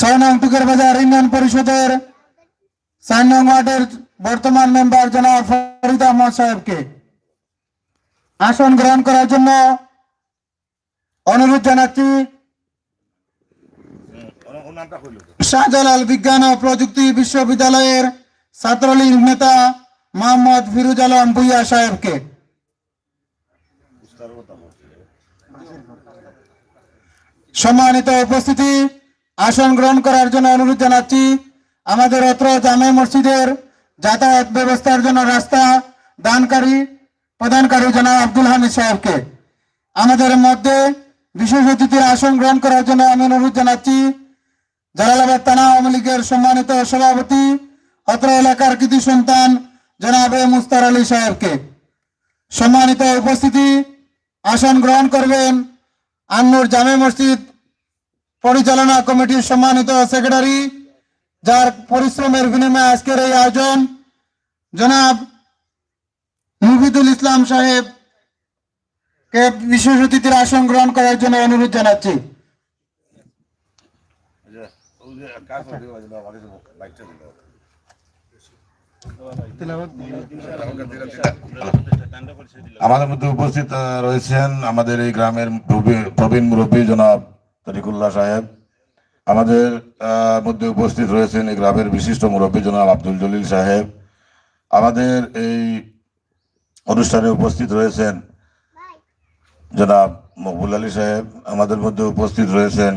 6 নং টুকের বাজার ইউনিয়ন পরিষদের 4 নং ওয়ার্ডের বর্তমান মেম্বার জনাব ফরিদ আহমদ সাহেবকে আসন গ্রহণ করার জন্য অনুরোধ জানাচ্ছি। শাহজালাল বিজ্ঞান ও প্রযুক্তি বিশ্ববিদ্যালয়ের ছাত্রলীগ নেতা মোহাম্মদ ফিরোজ আলম ভুইয়া সাহেবকে সম্মানিত উপস্থিতি, আসন গ্রহণ করার জন্য অনুরোধ জানাচ্ছি। আমাদের অত্র জামে মসজিদের যাতায়াত ব্যবস্থার জন্য রাস্তা প্রদানকারী জনাব আব্দুল হামিদ সাহেবকে আমাদের মধ্যে বিশেষ অতিথির আসন গ্রহণ করার জন্য আমি অনুরোধ জানাচ্ছি জালালাবাদ থানা আওয়ামী লীগের সম্মানিত সভাপতি অত্র এলাকার কৃতি সন্তান জনাব মুস্তার আলী সাহেবকে। সম্মানিত উপস্থিতি, আসন গ্রহণ করবেন আন্নুর জামে মসজিদ পরিচালনা কমিটির সম্মানিত সেক্রেটারি, যার পরিশ্রমের বিনিময়ে আজকের এই আয়োজন, জনাব মুফিদুল ইসলাম সাহেব কে বিশেষ অতিথির আসন গ্রহণ করার জন্য অনুরোধ জানাচ্ছি। আমাদের মধ্যে উপস্থিত রয়েছেন আমাদের এই গ্রামের প্রবীণ মুরব্বী জনাব তরিকুল্লাহ সাহেব। আমাদের মধ্যে উপস্থিত রয়েছেন এই গ্রামের বিশিষ্ট মুরব্বী জনাব আব্দুল জলিল সাহেব। আমাদের এই অনুষ্ঠানে উপস্থিত রয়েছেন জনাব মকবুল আলী সাহেব। আমাদের মধ্যে উপস্থিত রয়েছেন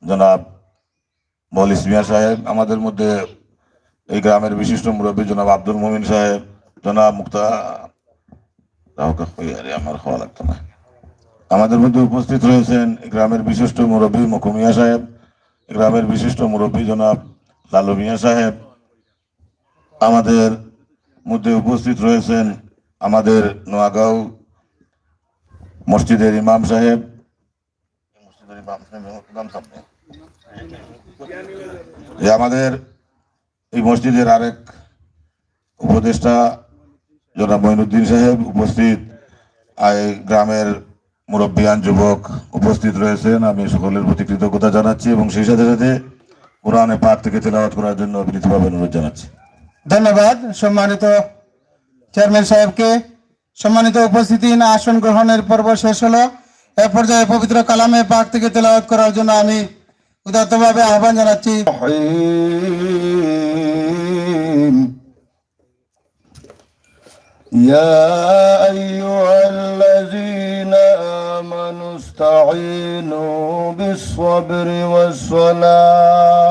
জনাব মহলিস মিয়া সাহেব। আমাদের মধ্যে এই গ্রামের বিশিষ্ট মুরব্বী জনাব আব্দুল মুমিন সাহেব, জনাব মুক্তা আমার খাওয়া লাগতো না। আমাদের মধ্যে উপস্থিত রয়েছেন গ্রামের বিশিষ্ট মুরব্বী মকু মিয়া সাহেব, গ্রামের বিশিষ্ট মুরব্বী জনাব লালু মিয়া সাহেব। আমাদের মধ্যে উপস্থিত রয়েছেন আমাদের নোয়াগাঁও মসজিদের ইমাম সাহেব, আমাদের এই মসজিদের আরেক উপদেষ্টা জনাব মঈনুদ্দিন সাহেব উপস্থিত, গ্রামের মুরব্বিয়ান যুবক উপস্থিত রয়েছেন। আমি সকলের প্রতি কৃতজ্ঞতা জানাচ্ছি এবং সেই সাথে সাথে কোরআনে পাক থেকে তেলাওয়াত করার জন্য বিনীতভাবে অনুরোধ জানাচ্ছি। ধন্যবাদ সম্মানিত চেয়ারম্যান সাহেবকে। সম্মানিত উপস্থিতি, আসন গ্রহণের পর্ব শেষ হলো। এ পর্যায়ে পবিত্র কালামে পাক থেকে তেলাওয়াত করার জন্য আমি উদাত্তভাবে আহ্বান জানাচ্ছি। يا أيها الذين آمنوا استعينوا بالصبر والصلاة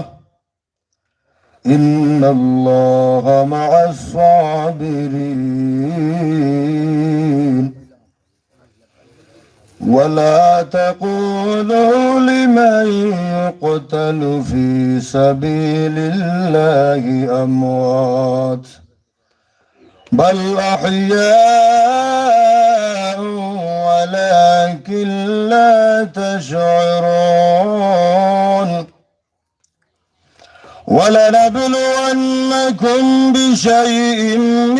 إن الله مع الصابرين ولا تقولوا لمن يقتل في سبيل الله أموات بل أحياء ولكن لا تشعرون ولنبلونكم بشيء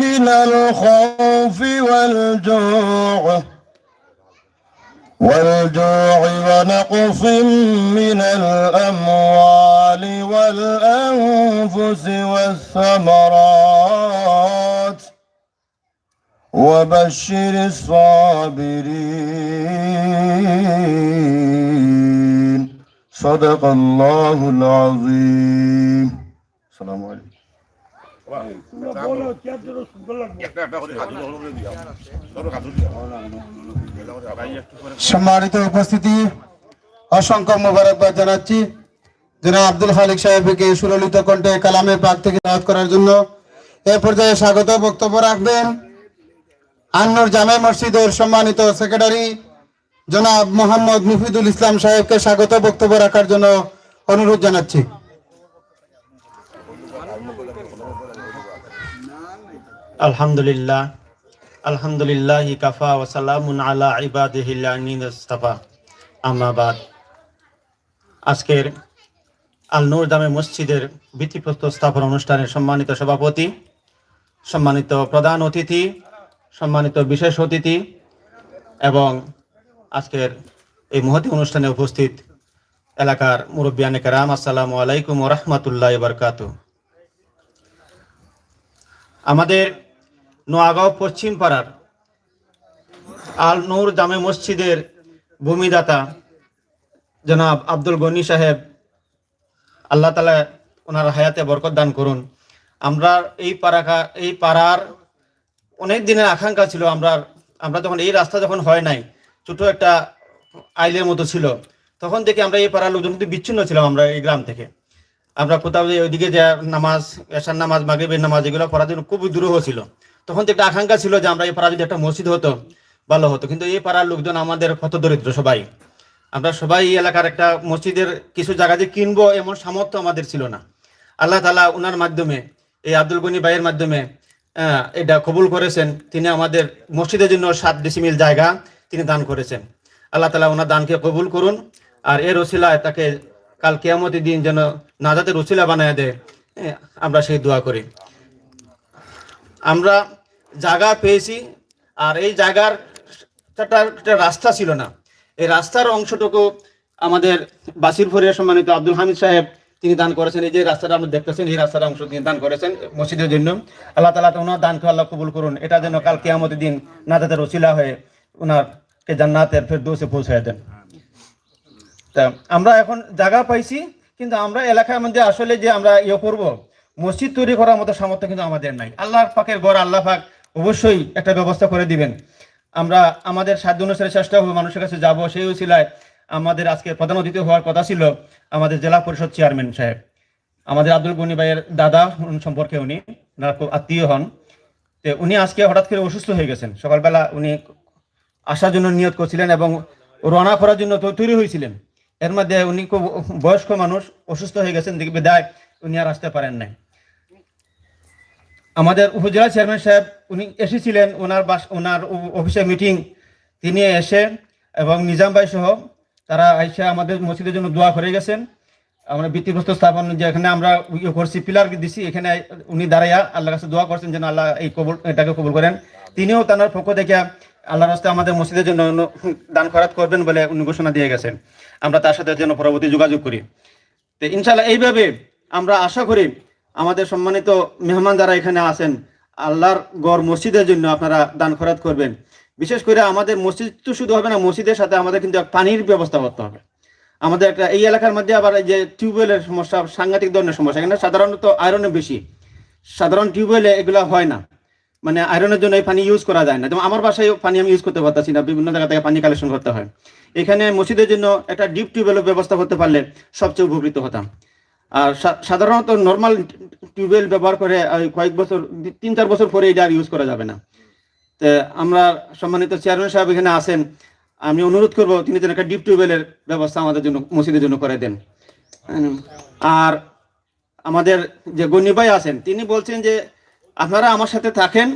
من الخوف والجوع ونقص من الأموال والأنفس والثمرات وبشر الصابرين صدق الله العظيم السلام عليكم সম্মানিত উপস্থিতি, অসংখ্য মোবারকবাদ জানাচ্ছি জনাব আব্দুল খালিক সাহেবকে সুললিত কণ্ঠে কালামে পাক থেকে তেলাওয়াত করার জন্য। এ পর্যায়ে স্বাগত বক্তব্য রাখবেন আন্নুর জামে মসজিদের সম্মানিত সেক্রেটারি জনাব মোহাম্মদ মুফিদুল ইসলাম সাহেবকে স্বাগত বক্তব্য রাখার জন্য অনুরোধ জানাচ্ছি। আলহামদুলিল্লাহ আলহামদুলিল্লাহি কাফা ওয়া সালামুন আলা ইবাদিহিল্লাযিনা ইসতাফা, আম্মা বাদ। আজকের আল নূর জামে মসজিদের ভিত্তিপ্রস্তর স্থাপন অনুষ্ঠানের সম্মানিত সভাপতি, সম্মানিত প্রধান অতিথি, সম্মানিত বিশেষ অতিথি এবং আজকের এই মহতী অনুষ্ঠানে উপস্থিত এলাকার মুরব্বিয়ানে কেরাম, আসসালামু আলাইকুম ওয়া রাহমাতুল্লাহি ওয়া বারাকাতুহু। আমাদের নোয়াগাঁও পশ্চিম পাড়ার আল নূর জামে মসজিদের ভূমিদাতা জনাব আব্দুল গনি সাহেব, আল্লাহ তাআলা ওনার হায়াতে বরকত দান করুন। আমরা এই পাড়ার অনেক দিনের আকাঙ্ক্ষা ছিল। আমরা যখন এই রাস্তা যখন হয় নাই, ছোট একটা আইলের মতো ছিল, তখন থেকে আমরা এই পাড়ার লোকজন কিন্তু বিচ্ছিন্ন ছিলাম। আমরা এই গ্রাম থেকে আমরা কোথাও যে ওইদিকে যে নামাজ, এশার নামাজ, মাগরিবের নামাজ এগুলো পড়ার জন্য খুবই দূরহ ছিল। তখন থেকে একটা আকাঙ্ক্ষা ছিল যে আমরা এই পাড়া যদি একটা মসজিদ হতো ভালো হতো। কিন্তু এই পাড়ার লোকজন আমাদের কত দরিদ্র, সবাই আমরা সবাই এই এলাকার একটা মসজিদের কিছু জায়গা যে কিনবো এমন সামর্থ্য আমাদের ছিল না। আল্লাহ তাআলা ওনার মাধ্যমে, এই আব্দুল গনি ভাইয়ের মাধ্যমে এটা কবুল করেছেন। তিনি আমাদের মসজিদের জন্য 7 ডিসিমিল জায়গা তিনি দান করেছেন। আল্লাহ তাআলা ওনার দানকে কবুল করুন, আর এর ওসিলায় তাকে কাল কিয়ামতের দিন যেন নাজাতের ওসিলা বানায় দেয়, আমরা সেই দোয়া করি। আমরা জায়গা পেয়েছি, আর এই জায়গার একটা রাস্তা ছিল না। এই রাস্তার অংশটুকু আমাদের বাসিরপুরের সম্মানিত আব্দুল হামিদ সাহেব তিনি দান করেছেন। এই যে রাস্তাটা আমরা দেখতেছেন, এই রাস্তার অংশ তিনি দান করেছেন মসজিদের জন্য। আল্লাহ তাআলা ওনার দানকে আল্লাহ কবুল করুন। এটা যেন কাল কিয়ামতের দিন নাজাতের ওসিলা হয়ে ওনারকে জান্নাতের ফেরদৌসে পৌঁছায় দেন। তা আমরা এখন জায়গা পাইছি, কিন্তু আমরা এলাকার মধ্যে আসলে যে আমরা করব, মসজিদ তৈরি করার মতো সামর্থ্য কিন্তু আমাদের নাই। আল্লাহ পাকের ঘর, আল্লাহ পাক অবশ্যই একটা ব্যবস্থা করে দিবেন। আমরা আমাদের সাধ্য অনুসারে চেষ্টা করবো, মানুষের কাছে যাব। সেই উসিলায় আমাদের আজকে প্রধান অতিথি হওয়ার কথা ছিল আমাদের জেলা পরিষদ চেয়ারম্যান সাহেব, আমাদের আব্দুল গনি ভাইয়ের দাদা সম্পর্কে, উনি খুব আত্মীয় হন। তো উনি আজকে হঠাৎ করে অসুস্থ হয়ে গেছেন। সকালবেলা উনি আসার জন্য নিয়ত করছিলেন এবং রওনা করার জন্য তৈরি হয়েছিলেন। এর মধ্যে উনি খুব বয়স্ক মানুষ, অসুস্থ হয়ে গেছেন, দেখবে বিদায় উনি আর আসতে পারেন নাই। আমাদের উপজেলা চেয়ারম্যান সাহেব উনি এসেছিলেন, ওনার অফিসে মিটিং, তিনি এসে এবং নিজাম ভাই সহ তারা এসে আমাদের মসজিদের জন্য দোয়া করে গেছেন। আমরা ভিত্তিপ্রস্তর স্থাপন যেখানে আমরা করছি, পিলার দিছি, এখানে উনি দাঁড়াইয়া আল্লাহর কাছে দোয়া করছেন যেন আল্লাহ এটাকে কবুল করেন। তিনিও তার পক্ষ থেকে আল্লাহর রাস্তায় আমাদের মসজিদের জন্য দান খয়রাত করবেন বলে উনি ঘোষণা দিয়ে গেছেন। আমরা তার সাথে যেন পরবর্তী যোগাযোগ করি। তো ইনশাআল্লাহ এইভাবে আমরা আশা করি আমাদের সম্মানিত মেহমান যারা এখানে আছেন, আল্লাহর গড় মসজিদের জন্য আপনারা দান খয়রাত করবেন। বিশেষ করে আমাদের মসজিদ তো শুধু হবে না, মসজিদের সাথে আমাদের কিন্তু পানির ব্যবস্থা করতে হবে। আমাদের একটা এই এলাকার মধ্যে আবার যে টিউবওয়েলের সমস্যা, সাংঘাতিক ধরনের সমস্যা। এখানে সাধারণত আয়রনের বেশি, সাধারণ টিউবওয়েলে এগুলো হয় না, মানে আয়রনের জন্য এই পানি ইউজ করা যায় না। যেমন আমার বাসায় পানি আমি ইউজ করতে পারতেছি না, বিভিন্ন জায়গা থেকে পানি কালেকশন করতে হয়। এখানে মসজিদের জন্য একটা ডিপ টিউবওয়েলের ব্যবস্থা করতে পারলে সবচেয়ে উপকৃত হতাম। আর সাধারণত নর্মাল টিউবওয়েল ব্যবহার করে কয়েক বছর, 3-4 বছর পরে এটা আর ইউজ করা যাবে না। তো আমরা সম্মানিত চেয়ারম্যান সাহেব এখানে আছেন, আমি অনুরোধ করব তিনি যেন একটা ডিপ টিউবওয়েলের ব্যবস্থা আমাদের জন্য, মসজিদের জন্য করে দেন। আর আমাদের যে গনি ভাই আছেন, তিনি বলছেন যে আপনারা আমার সাথে থাকেন,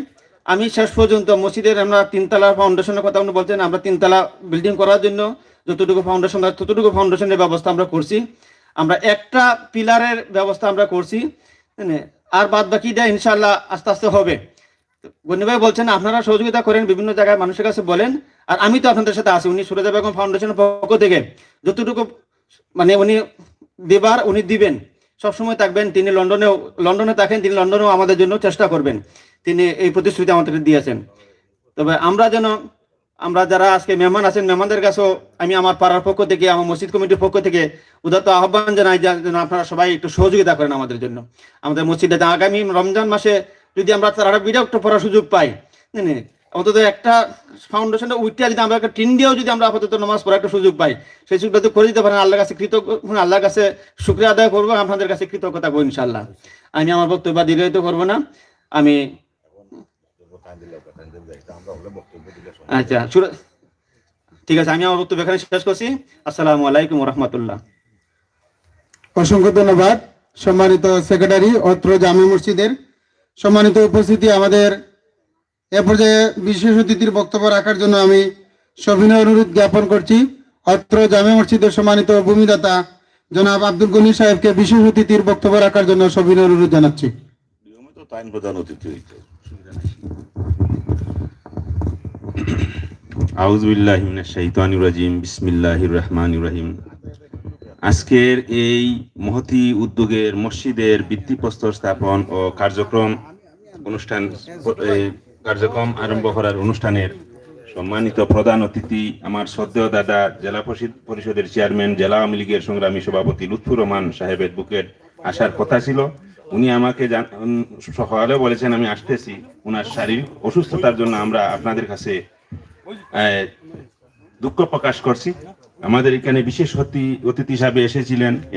আমি শেষ পর্যন্ত মসজিদের আমরা 3তলা ফাউন্ডেশনের কথা উনি বলছেন। আমরা 3তলা বিল্ডিং করার জন্য যতটুকু ফাউন্ডেশন, ততটুকু ফাউন্ডেশনের ব্যবস্থা আমরা করছি। আমরা একটা পিলারের ব্যবস্থা আমরা করছি, আর বাদ বাকিটা ইনশাআল্লাহ আস্তে আস্তে হবে। গনি ভাই বলছেন আপনারা সহযোগিতা করেন, বিভিন্ন জায়গায় মানুষের কাছে বলেন, আর আমি তো আপনাদের সাথে আছি। উনি সুরেজা বেগম ফাউন্ডেশনের পক্ষ থেকে যতটুকু মানে উনি দেবার উনি দিবেন, সবসময় থাকবেন। তিনি লন্ডনে থাকেন, তিনি লন্ডনেও আমাদের জন্য চেষ্টা করবেন। তিনি এই প্রতিশ্রুতি আমাদের দিয়েছেন। তবে আমরা যারা আজকে মেহমান আছেন, মেহমানদের কাছেও আমি আমার পাড়ার পক্ষ থেকে, আমার মসজিদ কমিটির পক্ষ থেকে উদাত্ত আহ্বান জানাই যেন আপনারা সবাই একটু সহযোগিতা করেন আমাদের জন্য। আমাদের মসজিদে আগামী রমজান মাসে যদি আমরা তারা ভিডিও একটু পড়ার সুযোগ পাই, অন্তত একটা ফাউন্ডেশনটা উঠে যদি আমরা একটা টিন দিয়েও যদি আমরা আপাতত নামাজ পড়ার একটা সুযোগ পাই, সেই সুযোগটা তো করে দিতে পারেন। আল্লাহর কাছে আল্লাহর কাছে শুকরিয়া আদায় করবো, আপনাদের কাছে কৃতজ্ঞতা করবো ইনশাআল্লাহ। আমি আমার বক্তব্য দীর্ঘায়িত করবো না। আমি আচ্ছা ঠিক আছে, আমি আমার বক্তব্য এখানে শেষ করছি। আসসালামু আলাইকুম ওয়া রাহমাতুল্লাহ। অসংখ্য ধন্যবাদ সম্মানিত সেক্রেটারি অত্র জামে মসজিদের। সম্মানিত উপস্থিতি, আমাদের এ পর্যায়ে বিশেষ অতিথির বক্তব্য রাখার জন্য আমি সবিনয় অনুরোধ জ্ঞাপন করছি অত্র জামে মসজিদের সম্মানিত ভূমিদাতা জনাব আব্দুল গনি সাহেবকে বিশেষ অতিথির বক্তব্য রাখার জন্য সবিনয় অনুরোধ জানাচ্ছি। আউযু বিল্লাহি মিনাশ শাইতানির রাজিম। বিসমিল্লাহির রহমানির রহিম। আজকের এই মহতী উদ্যোগের মসজিদের ভিত্তিপ্রস্তর স্থাপন ও কার্যক্রম আরম্ভ করার অনুষ্ঠানের সম্মানিত প্রধান অতিথি আমার শ্রদ্ধেয় দাদা জেলা পরিষদের চেয়ারম্যান, জেলা আওয়ামী লীগের সংগ্রামী সভাপতি লুৎফুর রহমান সাহেবের বুকের আসার কথা ছিল। উনি আমাকে সকালে বলেছেন আমি আসতেছি, ওনার শারীরিক অসুস্থতার জন্য আমরা আপনাদের কাছে দুঃখ প্রকাশ করছি। আমাদের এখানে বিশেষ অতিথি হিসাবে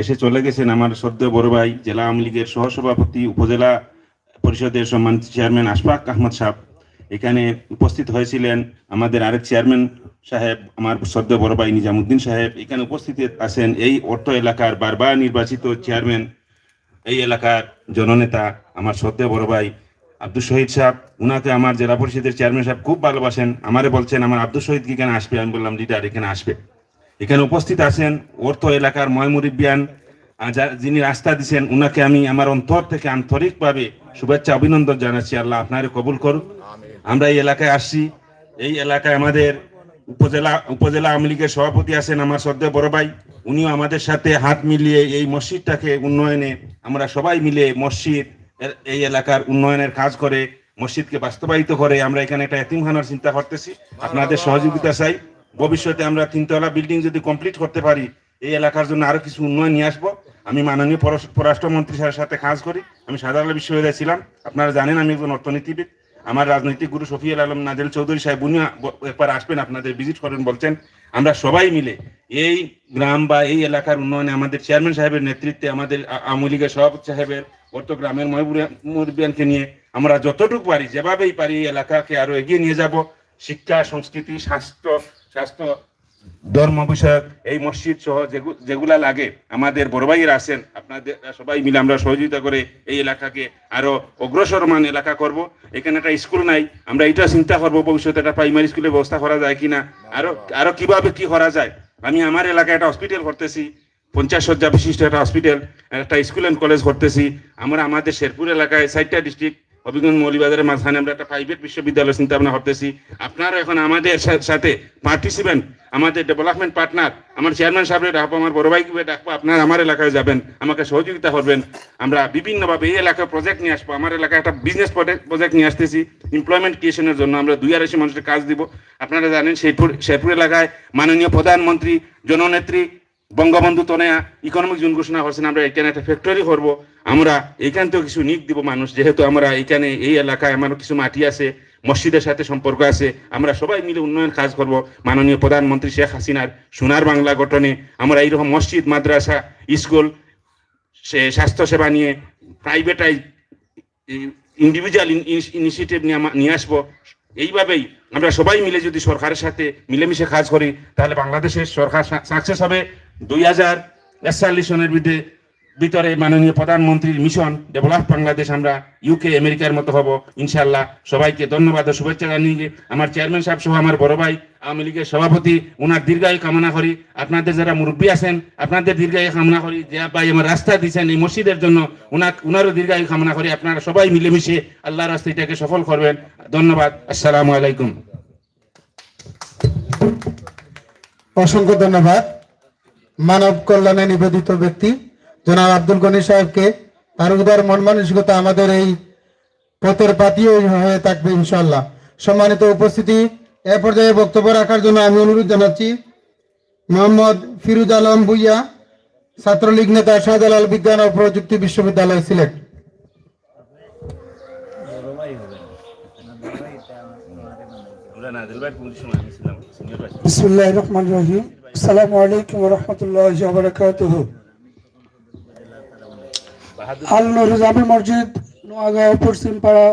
এসে চলে গেছেন আমার শ্রদ্ধেয় বড় ভাই জেলা আওয়ামী লীগের সহসভাপতি, উপজেলা পরিষদের সম্মানিত চেয়ারম্যান আশফাক আহমদ সাহেব। এখানে উপস্থিত হয়েছিলেন আমাদের আরেক চেয়ারম্যান সাহেব, আমার শ্রদ্ধেয় বড় ভাই নিজামুদ্দিন সাহেব। এখানে উপস্থিত আছেন এই অর্থ এলাকার বারবার নির্বাচিত চেয়ারম্যান, এই এলাকার জননেতা আমার শ্রদ্ধেয় বড় ভাই আব্দুল শহীদ সাহেব। উনাকে আমার জেলা পরিষদের চেয়ারম্যান সাহেব খুব ভালোবাসেন। আমারে বলছেন আমার আব্দুল শহীদ কি এখানে আসবে? আমি বললাম লিডার এখানে আসবে। এখানে উপস্থিত আছেন অর্থ এলাকার ময়মুরিবিয়ান, যিনি রাস্তা দিচ্ছেন, উনাকে আমি আমার অন্তর থেকে আন্তরিকভাবে শুভেচ্ছা অভিনন্দন জানাচ্ছি। আল্লাহ আপনারে কবুল করুন। আমরা এই এলাকায় আসছি, এই এলাকায় আমাদের উপজেলা আওয়ামী লীগের সভাপতি আছেন আমার শ্রদ্ধেয় বড় ভাই। উনিও আমাদের সাথে হাত মিলিয়ে এই মসজিদটাকে উন্নয়নে আমরা সবাই মিলে মসজিদ এই এলাকার উন্নয়নের কাজ করে মসজিদকে বাস্তবায়িত করে আমরা এখানে একটা এতিমখানার চিন্তা করতেছি। আপনাদের সহযোগিতা চাই। ভবিষ্যতে আমরা 3 তলা বিল্ডিং যদি কমপ্লিট করতে পারি, এই এলাকার জন্য আরো কিছু উন্নয়ন নিয়ে আসবো। আমি মাননীয় পররাষ্ট্রমন্ত্রী স্যারের সাথে কাজ করি। আমি শাহজালাল বিশ্ববিদ্যালয়ে ছিলাম। আপনারা জানেন আমি একজন অর্থনীতিবিদ। আমার রাজনৈতিক গুরু শফিউল আলম নাজেল চৌধুরী সাহেব উনি একবার আসবেন, আপনাদের ভিজিট করেন বলছেন। আমরা সবাই মিলে এই গ্রাম বা এই এলাকার উন্নয়নে আমাদের চেয়ারম্যান সাহেবের নেতৃত্বে, আমাদের আওয়ামী লীগের সভাপতি সাহেবের, অর্থ গ্রামের মুরব্বিয়ানকে নিয়ে আমরা যতটুকু পারি, যেভাবেই পারি এই এলাকাকে আরো এগিয়ে নিয়ে যাব। শিক্ষা, সংস্কৃতি, স্বাস্থ্য, ধর্ম বিষয়ক এই মসজিদ সহ যেগুলা লাগে আমাদের বড় ভাইয়েরা আছেন, আপনাদের সবাই মিলে আমরা সহযোগিতা করে এই এলাকাকে আরো অগ্রসরমান এলাকা করব। এখানে একটা স্কুল নাই, আমরা এটা চিন্তা করবো ভবিষ্যতে একটা প্রাইমারি স্কুলের ব্যবস্থা করা যায় কিনা, আরো কিভাবে কি করা যায়। আমি আমার এলাকায় একটা হসপিটাল করতেছি, 50 শয্যা বিশিষ্ট একটা হসপিটাল, একটা স্কুল অ্যান্ড কলেজ করতেছি। আমরা আমাদের শেরপুর এলাকায় 4টা ডিস্ট্রিক্ট, হবিগঞ্জ মৌলভীবাজারের মাঝখানে আমরা একটা প্রাইভেট বিশ্ববিদ্যালয় চিন্তা ভাবনা করতেছি। আপনারা এখন আমাদের সাথে পার্টিসিপেন্ট, আমাদের ডেভেলপমেন্ট পার্টনার, আমার চেয়ারম্যান সাহেবের ডাকবো, আমার বড় ভাইকে ডাকবো, আপনারা আমার এলাকায় যাবেন, আমাকে সহযোগিতা করবেন। আমরা বিভিন্নভাবে এই এলাকায় প্রজেক্ট নিয়ে আসবো। আমার এলাকায় একটা বিজনেস প্রজেক্ট নিয়ে আসতেছি এমপ্লয়মেন্ট ক্রিয়েশনের জন্য। আমরা 2-250 মানুষের কাজ দিব। আপনারা জানেন শেরপুর এলাকায় মাননীয় প্রধানমন্ত্রী জননেত্রী বঙ্গবন্ধু তনয়া ইকোনমিক জোন ঘোষণা করছেন। আমরা এখানে একটা ফ্যাক্টরি করবো। আমরা এখান থেকেও কিছু নিক দিব মানুষ, যেহেতু আমরা এখানে এই এলাকায় আমার কিছু মাটি আছে, মসজিদের সাথে সম্পর্ক আছে। আমরা সবাই মিলে উন্নয়ন কাজ করব। মাননীয় প্রধানমন্ত্রী শেখ হাসিনার সোনার বাংলা গঠনে আমরা এইরকম মসজিদ, মাদ্রাসা, স্কুল, স্বাস্থ্যসেবা নিয়ে প্রাইভেটাইজ ইন্ডিভিজুয়াল ইনিশিয়েটিভ নিয়ে আসবো। এইভাবেই আমরা সবাই মিলে যদি সরকারের সাথে মিলেমিশে কাজ করি, তাহলে বাংলাদেশের সরকার সাকসেস হবে। 2041 সনের ভিতরে মাননীয় প্রধানমন্ত্রীর মিশন ডেভেলপ বাংলাদেশ, আমরা UK, আমেরিকার মতো হব ইনশাল্লাহ। সবাইকে ধন্যবাদ ও শুভেচ্ছা জানিয়ে আমার চেয়ারম্যান সাহেব সহ আমার বড় ভাই আওয়ামী লীগের সভাপতি, ওনার দীর্ঘায়ু কামনা করি। আপনাদের যারা মুরব্বী আছেন, আপনাদের দীর্ঘায়ু কামনা করি। যে ভাই আমার রাস্তা দিচ্ছেন এই মসজিদের জন্য, ওনারও দীর্ঘায়ু কামনা করি। আপনারা সবাই মিলেমিশে আল্লাহর রাস্তায় এটাকে সফল করবেন। ধন্যবাদ। আসসালামু আলাইকুম। অসংখ্য ধন্যবাদ মানব কল্যাণে নিবেদিত ব্যক্তি জনাব আব্দুল গনি সাহেবকে। তার উদার মন মানসিকতা আমাদের এই পথের পাতি হয়ে থাকবে ইনশাআল্লাহ। সম্মানিত উপস্থিতি, এ পর্যায়ে বক্তব্য রাখার জন্য আমি অনুরোধ জানাচ্ছি মোহাম্মদ ফিরোজ আলম ভুইয়া, ছাত্রলীগ নেতা, শাহজালাল বিজ্ঞান ও প্রযুক্তি বিশ্ববিদ্যালয়, সিলেট। বিসমিল্লাহির রহমানির রহিম। আসসালামু আলাইকুম ওয়া রাহমাতুল্লাহি ওয়া বারাকাতুহু। আল নূর জামে মসজিদ, নোয়াগাঁও পশ্চিমপাড়া,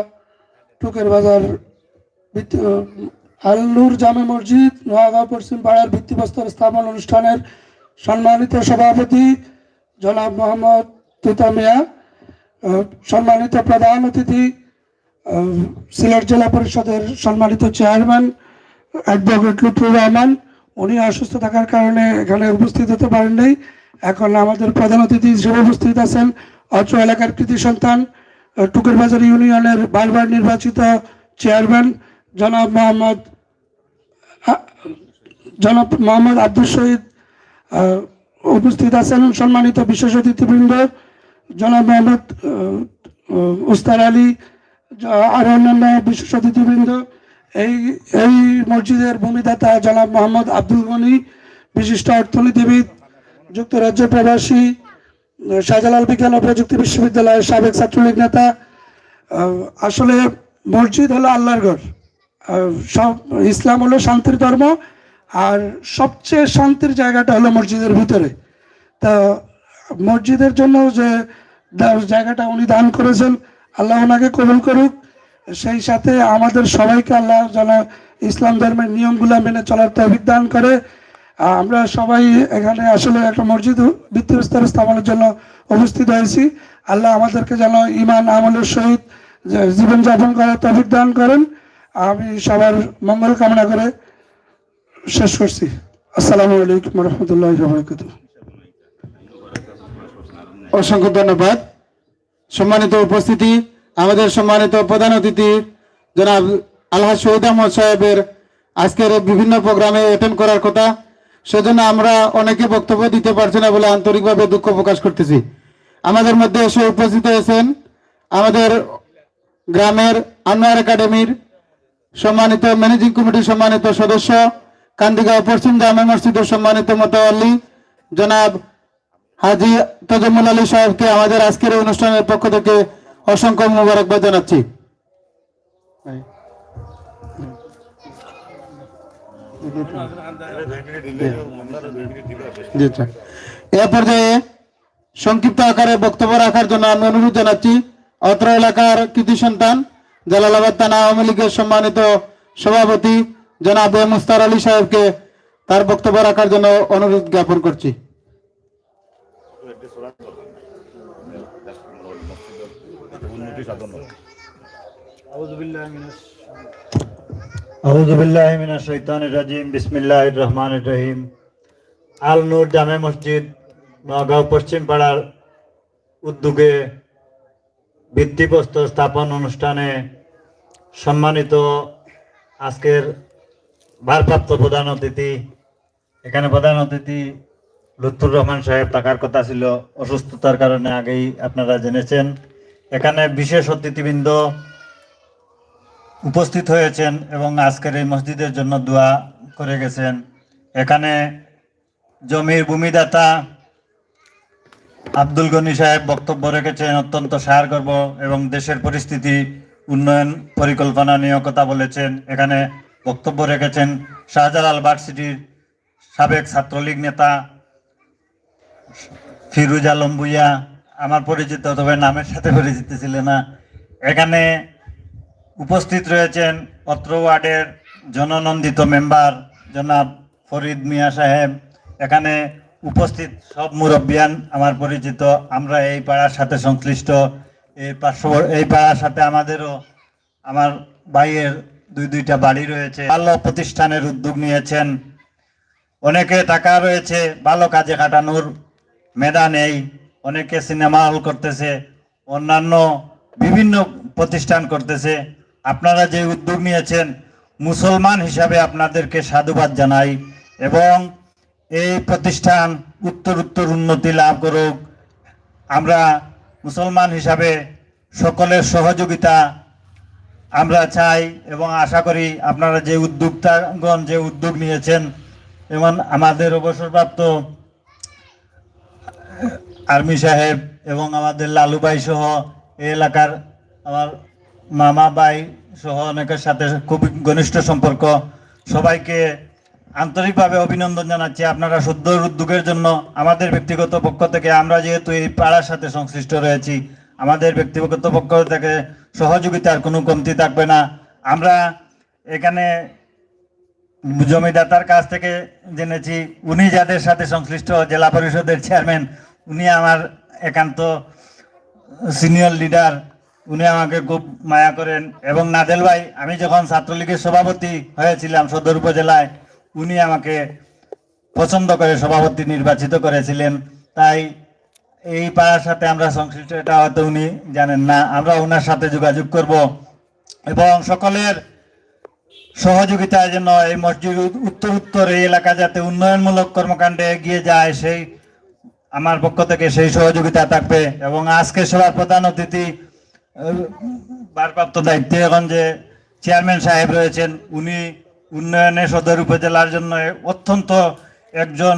টুকের বাজার। আল নূর জামে মসজিদ, নোয়াগাঁও পশ্চিমপাড়ার ভিত্তিপ্রস্তর স্থাপন অনুষ্ঠানের সম্মানিত সভাপতি জনাব মোহাম্মদ তুতা মিয়া, সম্মানিত প্রধান অতিথি সিলেট জেলা পরিষদের সম্মানিত চেয়ারম্যান অ্যাডভোকেট লুৎফুর রহমান, উনি অসুস্থ থাকার কারণে এখানে উপস্থিত হতে পারেন নাই। এখন আমাদের প্রধান অতিথি হিসেবে উপস্থিত আছেন অত্র এলাকার কৃতি সন্তান, টুকের বাজার ইউনিয়নের বারবার নির্বাচিত চেয়ারম্যান জনাব মোহাম্মদ আব্দুল শহীদ। উপস্থিত আছেন সম্মানিত বিশেষ অতিথিবৃন্দ, জনাব মোহাম্মদ উস্তার আলী, আর অন্যান্য বিশেষ অতিথিবৃন্দ, এই এই মসজিদের ভূমিদাতা জনাব মোহাম্মদ আব্দুল গনি, বিশিষ্ট অর্থনীতিবিদ, যুক্তরাজ্য প্রবাসী, শাহজালাল বিজ্ঞান ও প্রযুক্তি বিশ্ববিদ্যালয়ের সাবেক ছাত্রলীগ নেতা। আসলে মসজিদ হলো আল্লাহর ঘর। সব ইসলাম হলো শান্তির ধর্ম, আর সবচেয়ে শান্তির জায়গাটা হলো মসজিদের ভিতরে। তা মসজিদের জন্য যে জায়গাটা উনি দান করেছেন, আল্লাহ ওনাকে কবুল করুক। সেই সাথে আমাদের সবাইকে আল্লাহ যেন ইসলাম ধর্মের নিয়মগুলো মেনে চলার তৌফিক দান করে। আমরা সবাই এখানে আসলে একটা মসজিদ ভিত্তিপ্রস্তর স্থাপনের জন্য উপস্থিত হয়েছি। আল্লাহ আমাদেরকে যেন ঈমান আমলের সহিত জীবনযাপন করার তৌফিক দান করেন। আমি সবার মঙ্গল কামনা করে শেষ করছি। আসসালামু আলাইকুম রহমতুল্লাহ বারাকাতুহু। অসংখ্য ধন্যবাদ। সম্মানিত উপস্থিতি, আমাদের সম্মানিত প্রধান অতিথি জনাব আলহাজ শহীদ আহমদ সাহেবের আজকের বিভিন্ন প্রোগ্রামে অ্যাটেন্ড করার কথা, সেজন্য আমরা অনেকে বক্তব্য দিতে পারছি না বলে আন্তরিকভাবে দুঃখ প্রকাশ করতেছি। আমাদের মধ্যে এসে উপস্থিত হয়েছেন আমাদের গ্রামের আনোয়ার একাডেমির সম্মানিত ম্যানেজিং কমিটির সম্মানিত সদস্য, কান্দিগাঁও পশ্চিম জামে মসজিদের সম্মানিত মোতাওয়াল্লি জনাব হাজি তজমুল আলী সাহেবকে আমাদের আজকের এই অনুষ্ঠানের পক্ষ থেকে অসংখ্য মোবারকবাদ জানাচ্ছি। এ পর্যায়ে সংক্ষিপ্ত আকারে বক্তব্য রাখার জন্য আমি অনুরোধ জানাচ্ছি অত্র এলাকার কৃতি সন্তান জালালাবাদ থানা আওয়ামী লীগের সম্মানিত সভাপতি জনাব মুস্তার আলী সাহেবকে তার বক্তব্য রাখার জন্য অনুরোধ জ্ঞাপন করছি। আউযু বিল্লাহি মিনাশ শাইতানির রাজিম। বিসমিল্লাহির রহমানির রহিম। আল নূর জামে মসজিদ নওগাঁ পশ্চিম পাড়ার উদ্যোগে ভিত্তিপ্রস্তর স্থাপন অনুষ্ঠানে সম্মানিত আজকের ভারপ্রাপ্ত প্রধান অতিথি, এখানে প্রধান অতিথি লুৎফুর রহমান সাহেব থাকার কথা ছিল, অসুস্থতার কারণে আগেই আপনারা জেনেছেন। এখানে বিশেষ অতিথিবৃন্দ উপস্থিত হয়েছেন এবং আজকের এই মসজিদের জন্য দোয়া করে গেছেন। এখানে জমির ভূমিদাতা আব্দুল গনি সাহেব বক্তব্য রেখেছেন, অত্যন্ত সারগর্ব এবং দেশের পরিস্থিতি উন্নয়ন পরিকল্পনা নিয়ে কথা বলেছেন। এখানে বক্তব্য রেখেছেন শাহজালাল ভার্সিটির সাবেক ছাত্রলীগ নেতা ফিরুজ আলম ভুইয়া, আমার পরিচিত, তবে নামের সাথে পরিচিত ছিল না। এখানে উপস্থিত রয়েছেন অত্র ওয়ার্ডের জননন্দিত মেম্বার জনাব ফরিদ মিয়া সাহেব। এখানে উপস্থিত সব মুরব্বিয়ান আমার পরিচিত, আমরা এই পাড়ার সাথে সংশ্লিষ্ট। এই পাড়ার সাথে আমাদেরও আমার ভাইয়ের দুইটা বাড়ি রয়েছে। ভালো প্রতিষ্ঠানের উদ্যোগ নিয়েছেন, অনেকে টাকা রয়েছে, ভালো কাজে খাটানোর মেধা নেই, অনেকে সিনেমা হল করতেছে, অন্যান্য বিভিন্ন প্রতিষ্ঠান করতেছে। আপনারা যে উদ্যোগ নিয়েছেন, মুসলমান হিসাবে আপনাদেরকে সাধুবাদ জানাই এবং এই প্রতিষ্ঠান উত্তর উন্নতি লাভ করুক। আমরা মুসলমান হিসাবে সকলের সহযোগিতা আমরা চাই এবং আশা করি আপনারা যে উদ্যোক্তাগণ যে উদ্যোগ নিয়েছেন, যেমন আমাদের অবসরপ্রাপ্ত আর্মি সাহেব এবং আমাদের লালু ভাই সহ এই এলাকার আমার মামা ভাই সহ অনেকের সাথে খুব ঘনিষ্ঠ সম্পর্ক, সবাইকে আন্তরিকভাবে অভিনন্দন জানাচ্ছি আপনারা সুন্দর উদ্যোগের জন্য। আমাদের ব্যক্তিগত পক্ষ থেকে, আমরা যেহেতু এই পাড়ার সাথে সংশ্লিষ্ট রয়েছি, আমাদের ব্যক্তিগত পক্ষ থেকে সহযোগিতার কোনো কমতি থাকবে না। আমরা এখানে জমিদাতার কাছ থেকে জেনেছি, উনি যাদের সাথে সংশ্লিষ্ট জেলা পরিষদের চেয়ারম্যান, উনি আমার একান্ত সিনিয়র লিডার, উনি আমাকে খুব মায়া করেন। এবং নাজেল ভাই, আমি যখন ছাত্রলীগের সভাপতি হয়েছিলাম সদর উপজেলায়, উনি আমাকে পছন্দ করে সভাপতি নির্বাচিত করেছিলেন। তাই এই পাড়ার সাথে আমরা সংশ্লিষ্ট, এটা হয়তো উনি জানেন না। আমরা ওনার সাথে যোগাযোগ করব এবং সকলের সহযোগিতায় যেন এই মসজিদ উত্তর এই এলাকা যাতে উন্নয়নমূলক কর্মকাণ্ডে এগিয়ে যায়, সেই আমার পক্ষ থেকে সেই সহযোগিতা থাকবে। এবং আজকে সবার প্রধান অতিথি ভারপ্রাপ্ত দায়িত্বে এখন যে চেয়ারম্যান সাহেব রয়েছেন, উনি উন্নয়নে সদর উপজেলার জন্য অত্যন্ত একজন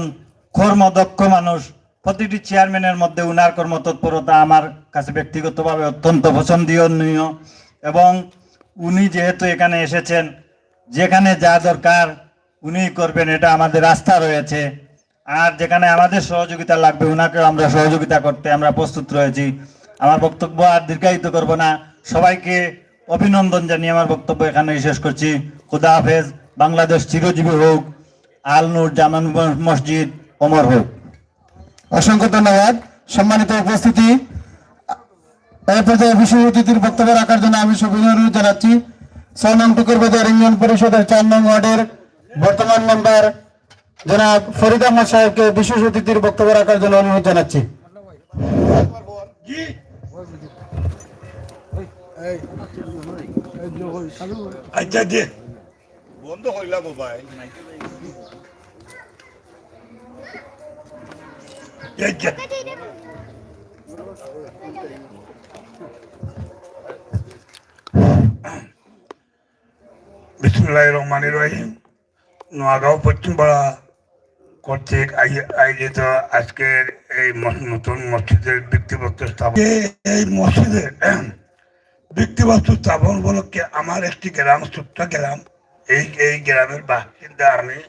কর্মদক্ষ মানুষ। প্রতিটি চেয়ারম্যানের মধ্যে উনার কর্মতৎপরতা আমার কাছে ব্যক্তিগতভাবে অত্যন্ত পছন্দনীয়। এবং উনি যেহেতু এখানে এসেছেন, যেখানে যা দরকার উনি করবেন, এটা আমাদের আস্থা রয়েছে। আর যেখানে আমাদের সহযোগিতা লাগবে উনাকেও আমরা সহযোগিতা করতে আমরা প্রস্তুত রয়েছি। আমার বক্তব্য আর দীর্ঘায়িত করব না, সবাইকে অভিনন্দন জানিয়ে আমার বক্তব্য এখানেই শেষ করছি। খুদা হাফেজ। বাংলাদেশ চিরজীবী হোক। আল নূর জামা মসজিদ অমর হোক। অসংখ্য ধন্যবাদ। সম্মানিত উপস্থিতি, এই পর্যায়ে বিশেষ অতিথির বক্তব্য রাখার জন্য আমি সবিনয় অনুরোধ জানাচ্ছি 6 নং টুকুর বাজার ইউনিয়ন পরিষদের 4 নং ওয়ার্ডের বর্তমান মেম্বার জনাব ফরিদ আহমদ সাহেবকে বিশেষ অতিথির বক্তব্য রাখার জন্য অনুরোধ জানাচ্ছি। আচ্ছা যে বন্ধ হইলাম ভাই বিসমিল্লাহির রহমানির রহিম। নোয়াগাঁও পশ্চিমপাড়া কর্তৃক আয়োজিত আজকের এই নতুন মসজিদের ভিত্তিপ্রস্তর স্থাপন, এই মসজিদের ভিত্তিপ্রস্তর স্থাপন উপলক্ষে আমার একটি গ্রাম, ছোট্ট গ্রাম, এই গ্রামের বাসিন্দা আমি,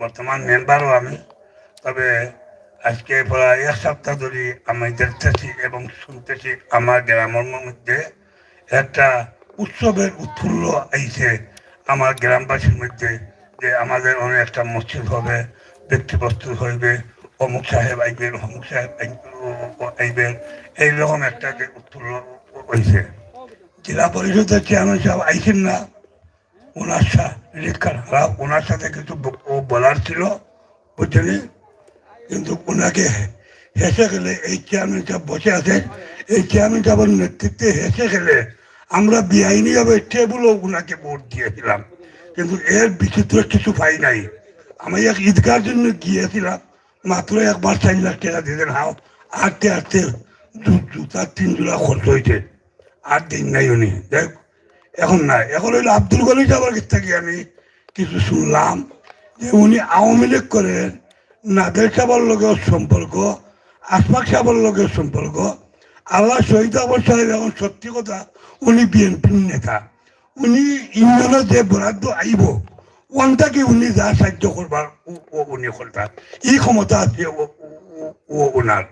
বর্তমান মেম্বারও আমি। তবে আজকে প্রায় 1 সপ্তাহ ধরে আমি দেখতেছি এবং শুনতেছি আমার গ্রামের মধ্যে একটা উৎসবের উৎফুল্ল আইছে আমার গ্রামবাসীর মধ্যে, যে আমাদের অনেক একটা মসজিদ হবে, ব্যক্তিবস্তু হইবে, অমুক সাহেব আইবেন, অমুক সাহেব আইবেন, এইরকম একটা যে উৎফুল্ল হয়েছে। জেলা পরিষদের চেয়ারম্যান সাহেব আইছেন না, ওনার সাথে কিছু বলার ছিল, বুঝছেন, কিন্তু ওনাকে হেসে গেলে, এই চেয়ারম্যান সাহেব বসে আছেন, এই চেয়ারম্যান সাহেবের নেতৃত্বে হেসে গেলে আমরা বেআইনিভাবে টেবুলও ওনাকে ভোট দিয়েছিলাম, কিন্তু এর বিচিত্র কিছু পাই নাই। আমি এক ঈদগার জন্য গিয়েছিলাম, মাত্র একবার 4 লাখ টাকা দিতেন, হাও আটতে আটতে 2-3 জোড়া খরচ হয়েছে, আর দিন নাই উনি। দেখ এখন নাই, এখন হইলো আব্দুল গনি সাহেবের কাছ থেকে আমি কিছু শুনলাম যে উনি আওয়ামী লীগ করেন, নাদের সাহেবের লগেও সম্পর্ক, আশফাক সাহেবের লগেও সম্পর্ক। আল্লাহ শহীদ আবর সাহেব এখন সত্যি কথা উনি বিএনপির নেতা, উনি ইউনিয়নের যে বরাদ্দ আইব ওনটাকে উনি যা সাহায্য করবার উনি করতাম, এই ক্ষমতা আছে ওনার।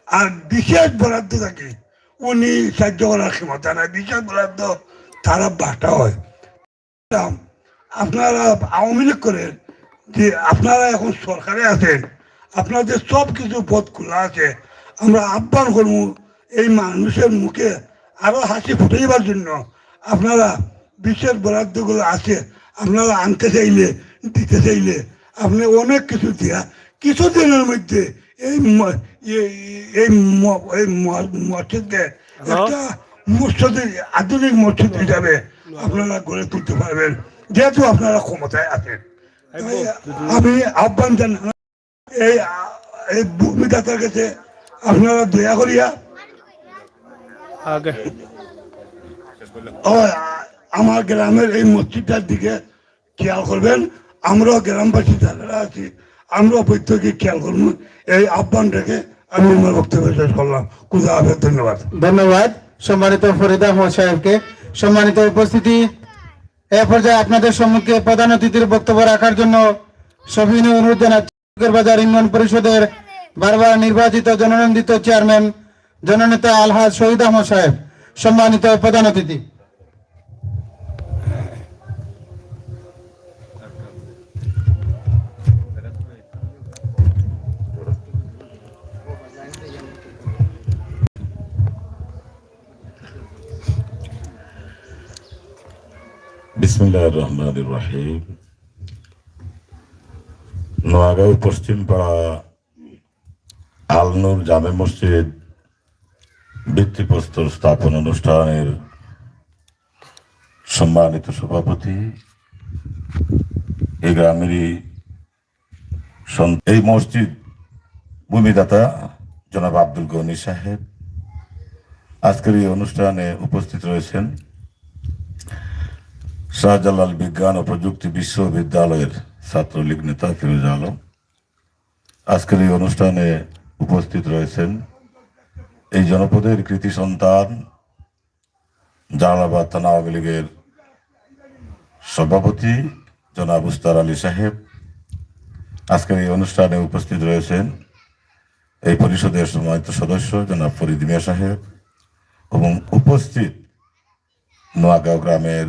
আর বিশেষ বরাদ্দ থাকে উনি সাহায্য করার ক্ষমতা নাই, বিশেষ বরাদ্দ তারা বাটা হয়। আপনারা আওয়ামী লীগ করেন, যে আপনারা এখন সরকারে আছেন, আপনাদের সব কিছু পথ খোলা আছে, আমরা আহ্বান করবো এই মানুষের মুখে আরো হাসি ফুটাইবার জন্য আপনারা বিশেষ বরাদ্দগুলো আছে, আপনারা আনতে চাইলে, দিতে চাইলে আপনি অনেক কিছু দিয়া কিছুদিনের মধ্যে এই মসজিদকে একটা মসজিদ, আধুনিক মসজিদ হিসাবে আপনারা গড়ে তুলতে পারবেন, যেহেতু আপনারা ক্ষমতায় আছেন। আমি আহ্বান জানাই এই ভূমিদাতার কাছে, আপনারা দয়া করিয়া আমার গ্রামের এই মসজিদটার দিকে খেয়াল করবেন। আমরাও গ্রামবাসী যারা আছি আমরাও প্রত্যেকে খেয়াল করবো। এই আহ্বান রেখে আমি আমার বক্তব্য শেষ করলাম। খুদা হাফেজ। ধন্যবাদ। ধন্যবাদ সম্মানিত ফরিদ আহমদ সাহেবকে। সম্মানিত উপস্থিতি, এ পর্যায়ে আপনাদের সম্মুখে প্রধান অতিথির বক্তব্য রাখার জন্য সবিনয় অনুরোধ জানাচ্ছি বাজার ইউনিয়ন পরিষদের বারবার নির্বাচিত জননন্দিত চেয়ারম্যান জননেতা আলহাজ শহীদ আহমদ সাহেব, সম্মানিত প্রধান অতিথি। বিসমিল্লাহির রহমানির রহিম। নোয়াগাঁও পশ্চিমপাড়া আল নূর জামে মসজিদ ভিত্তিপ্রস্তর স্থাপন অনুষ্ঠানের সম্মানিত সভাপতি, এই গ্রামেরই এই মসজিদ ভূমিদাতা জনাব আব্দুল গনি সাহেব। আজকের এই অনুষ্ঠানে উপস্থিত রয়েছেন শাহজালাল বিজ্ঞান ও প্রযুক্তি বিশ্ববিদ্যালয়ের ছাত্রলীগ নেতা ফিরোজ আলম। আজকের এই অনুষ্ঠানে উপস্থিত রয়েছেন এই জনপদের কৃতি সন্তান জালালাবাদ থানা আওয়ামী লীগের সভাপতি জনাব উস্তার আলী সাহেব। আজকের এই অনুষ্ঠানে উপস্থিত রয়েছেন এই পরিষদের সম্মানিত সদস্য জনাব ফরিদ মিয়া সাহেব এবং উপস্থিত নোয়াগাঁও গ্রামের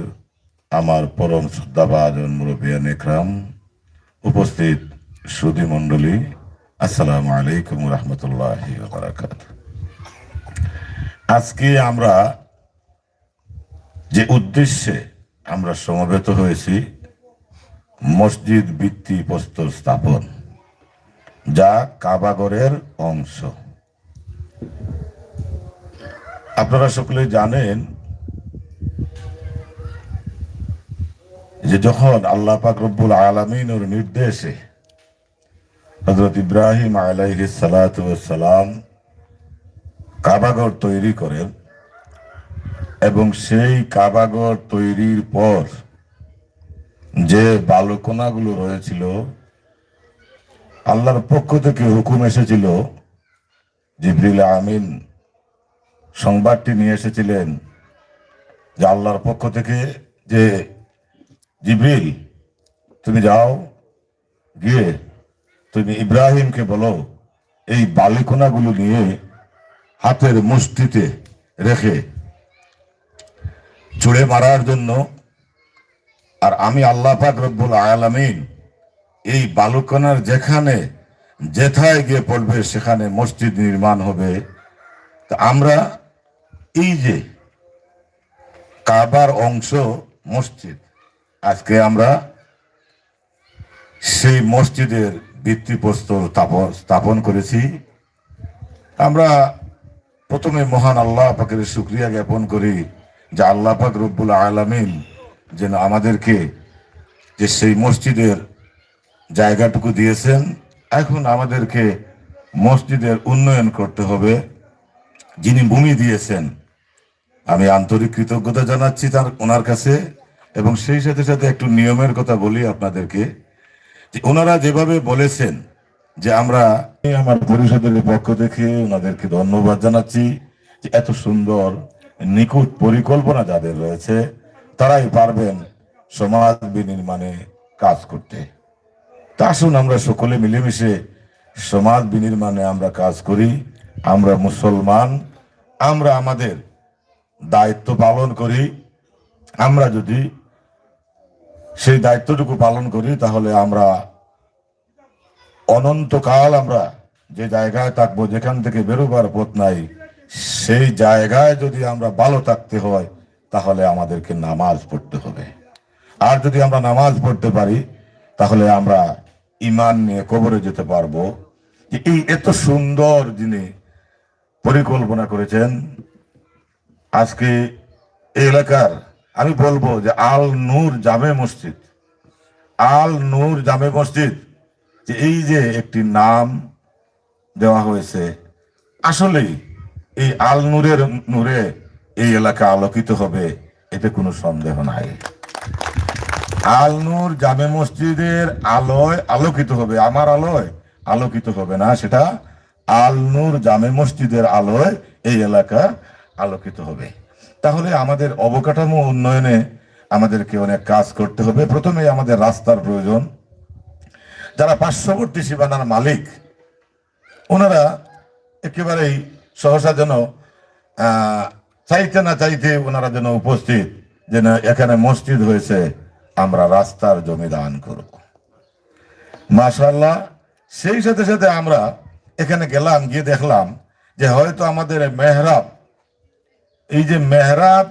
আমার পরম শ্রদ্ধাভাজন মুরব্বিয়ান একরাম, উপস্থিত সুধী মণ্ডলী, আসসালামু আলাইকুম রহমতুল্লাহি ওয়া বারাকাতুহু। আজকে আমরা যে উদ্দেশ্যে আমরা সমবেত হয়েছি, মসজিদ ভিত্তি প্রস্তর স্থাপন, যা কাবাগরের অংশ। আপনারা সকলে জানেন যে যখন আল্লাহ পাক রব্বুল আলামিনের নির্দেশে হযরত ইব্রাহিম আলাইহিস সালাতু ওয়াস সালাম কাবাগর তৈরি করেন এবং সেই কাবাগর তৈরির পর যে বালুকণাগুলো রয়েছিল, আল্লাহর পক্ষ থেকে হুকুম এসেছিল, জিবরিল আমিন সংবাদটি নিয়ে এসেছিলেন যে আল্লাহর পক্ষ থেকে যে জিবরিল তুমি যাও, গিয়ে তুমি ইব্রাহিমকে বলো এই বালিকণাগুলো নিয়ে হাতের মুষ্টিতে রেখে ছুঁড়ে মারার জন্য, আর আমি আল্লাহ পাক রব্বুল আলামিন এই বালুকণার যেখানে যেথায় গিয়ে পড়বে সেখানে মসজিদ নির্মাণ হবে। তা আমরা এই যে কাবার অংশ মসজিদ, আজকে আমরা সেই মসজিদের ভিত্তিপ্রস্তর স্থাপন করেছি। আমরা প্রথমে মহান আল্লাহ পাকের শুকরিয়া জ্ঞাপন করি যে আল্লাহ পাক রব্বুল আলামিন যেন আমাদেরকে যে সেই মসজিদের জায়গাটুকু দিয়েছেন। এখন আমাদেরকে মসজিদের উন্নয়ন করতে হবে। যিনি ভূমি দিয়েছেন আমি আন্তরিক কৃতজ্ঞতা জানাচ্ছি ওনার কাছে, এবং সেই সাথে সাথে একটু নিয়মের কথা বলি আপনাদেরকে, যে ওনারা যেভাবে বলেছেন যে আমরা আমার পরিষদের পক্ষ থেকে ওনাদেরকে ধন্যবাদ জানাচ্ছি যে এত সুন্দর নিখুঁত পরিকল্পনা যাদের রয়েছে তারাই পারবেন সমাজ বিনির্মাণে কাজ করতে। তা আসুন আমরা সকলে মিলেমিশে সমাজ বিনির্মাণে আমরা কাজ করি। আমরা মুসলমান, আমরা আমাদের দায়িত্ব পালন করি। আমরা যদি সেই দায়িত্বটুকু পালন করি তাহলে আমরা অনন্তকাল আমরা যে জায়গায় থাকবো, যেখান থেকে বেরোবার পথ নাই, সেই জায়গায় যদি আমরা ভালো থাকতে হয় তাহলে আমাদেরকে নামাজ পড়তে হবে। আর যদি আমরা নামাজ পড়তে পারি তাহলে আমরা ঈমান নিয়ে কবরে যেতে পারবো। এই এত সুন্দর যিনি পরিকল্পনা করেছেন, আজকে এই এলাকার আমি বলবো যে আল নূর জামে মসজিদ, আল নূর জামে মসজিদ, যে এই যে একটি নাম দেওয়া হয়েছে, আসলেই এই আল নূরের নূরে এই এলাকা আলোকিত হবে, এতে কোনো সন্দেহ নাই। আল নূর জামে মসজিদের আলোয় আলোকিত হবে, আমার আলোয় আলোকিত হবে না, সেটা আল নূর জামে মসজিদের আলোয় এই এলাকা আলোকিত হবে। তাহলে আমাদের অবকাঠামো উন্নয়নে আমাদেরকে অনেক কাজ করতে হবে। প্রথমে আমাদের রাস্তার প্রয়োজন। যারা পার্শ্ববর্তী সীমানার মালিক, ওনারা একেবারেই সহসা যেন চাইতে না চাইতে ওনারা যেন উপস্থিত, যেন এখানে মসজিদ হয়েছে, আমরা রাস্তার জমি দান করব। মাশাআল্লাহ। সেই সাথে সাথে আমরা এখানে গেলাম, গিয়ে দেখলাম যে হয়তো আমাদের মেহরাব, এই যে মেহরাব